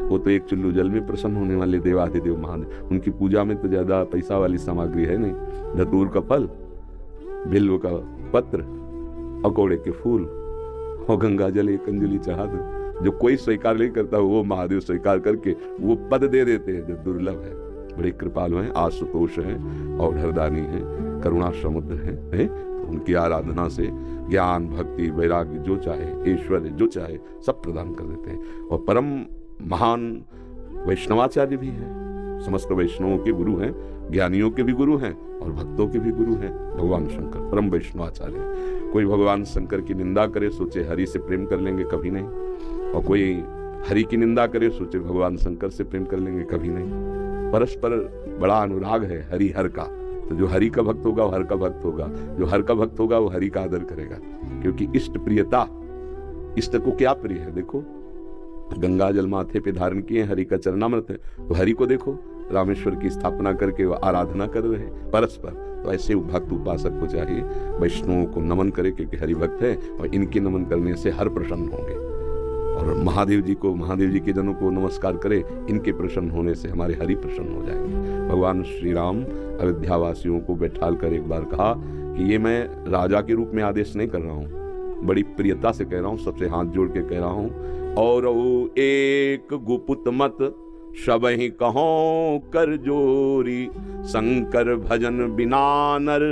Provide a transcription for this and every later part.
वो तो एक चुल्लू जल में प्रसन्न होने वाले देवाधिदेव महादेव। उनकी पूजा में तो ज्यादा पैसा वाली सामग्री है नहीं। धतूर का फल, बिल्व का पत्र, अकोड़े के फूल और गंगा जल एक अंजलि चढ़ा दो। जो कोई स्वीकार नहीं करता वो महादेव स्वीकार करके वो पद दे देते हैं जो दुर्लभ है। बड़े कृपालु हैं, आशुतोष हैं, औढ़रदानी हैं, करुणा समुद्र हैं। तो उनकी आराधना से ज्ञान, भक्ति, वैराग्य जो चाहे, ऐश्वर्य जो चाहे सब प्रदान कर देते हैं। और परम महान वैष्णवाचार्य भी हैं, समस्त वैष्णवों के गुरु हैं, ज्ञानियों के भी गुरु हैं और भक्तों के भी गुरु हैं भगवान शंकर, परम वैष्णवाचार्य हैं। कोई भगवान शंकर की निंदा करे सोचे हरि से प्रेम कर लेंगे, कभी नहीं। और कोई हरि की निंदा करे सोचे भगवान शंकर से प्रेम कर लेंगे, कभी नहीं। परस्पर बड़ा अनुराग है हरि हर का। तो जो हरि का भक्त होगा वो हर का भक्त होगा, जो हर का भक्त होगा वो हरि का आदर करेगा। क्योंकि इष्ट प्रियता, इष्ट को क्या प्रिय है? देखो, गंगा जल माथे पे धारण किए, हरि का चरणामृत है, तो हरि को देखो रामेश्वर की स्थापना करके वो आराधना कर रहे हैं परस्पर। तो ऐसे भक्त उपासक को चाहिए वैष्णवों को नमन करे, क्योंकि हरि भक्त है और इनके नमन करने से हर प्रसन्न होंगे। और महादेव जी को, महादेव जी के जनों को नमस्कार करे, इनके प्रसन्न होने से हमारे हरि प्रसन्न हो जाएंगे। भगवान श्री राम अयोध्या वासियों को बैठाल कर एक बार कहा कि ये मैं राजा के रूप में आदेश नहीं कर रहा हूँ, बड़ी प्रियता से कह रहा हूँ, सबसे हाथ जोड़ के कह रहा हूँ। और एक गुपुत मत सबहि कहो कर जोरी, शंकर भजन बिना नर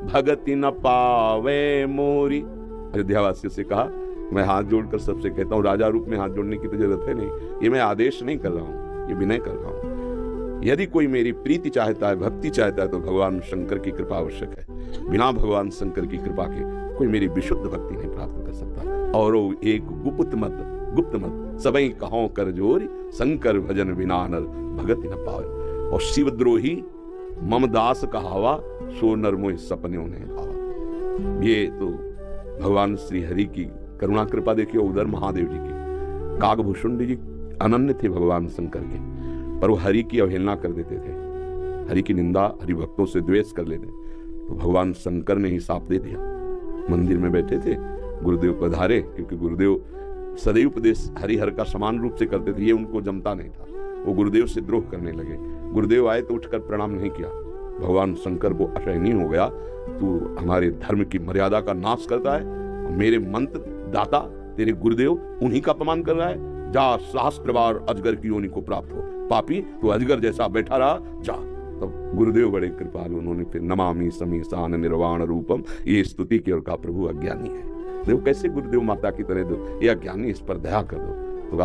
भगति न पावे मोरी। अयोध्या वासियों से कहा, मैं हाथ जोड़कर सबसे कहता हूँ, राजा रूप में हाथ जोड़ने की तो जरूरत है नहीं, ये मैं आदेश नहीं कर रहा हूँ, ये विनय कर रहा हूँ। यदि कोई मेरी प्रीति चाहता है, भक्ति चाहता है, तो भगवान शंकर की कृपा आवश्यक है। बिना भगवान शंकर की कृपा के कोई मेरी विशुद्ध भक्ति नहीं प्राप्त कर सकता। और एक गुप्त मत सबई कहो कर जोरी, शंकर भजन बिना नर भगति न पावे। और शिवद्रोही मम दास कहावा, सो नर मोह सपने उन्हें भावा। ये तो भगवान श्री हरि की करुणा कृपा देखिए। उधर महादेव जी की, काकभूषुंडी जी अनन्य थे भगवान शंकर के, पर वो हरि की अवहेलना कर देते थे, हरि की निंदा, हरि भक्तों से द्वेष कर लेते। तो भगवान शंकर ने ही साप दे दिया। मंदिर में बैठे थे, गुरुदेव पधारे, क्योंकि गुरुदेव सदैव उपदेश हरिहर का समान रूप से करते थे, ये उनको जमता नहीं था। वो गुरुदेव से द्रोह करने लगे। गुरुदेव आए तो उठकर प्रणाम नहीं किया। भगवान शंकर को असहनीय हो गया, तू हमारे धर्म की मर्यादा का नाश करता है, मेरे मंत्र दाता तेरे गुरुदेव उन्हीं का अपमान कर रहा है। जा, सहस्त्र बार अजगर की योनि को प्राप्त हो, पापी तू अजगर जैसा बैठा रहा, जा। तब गुरुदेव बड़े कृपालु, उन्होंने फिर नमामि समीसान निर्वाण रूपम ये स्तुति की और कहा, प्रभु अज्ञानी है। देखो कैसे गुरुदेव माता की तरह दो, ये अज्ञानी, इस पर दया कर दो। तो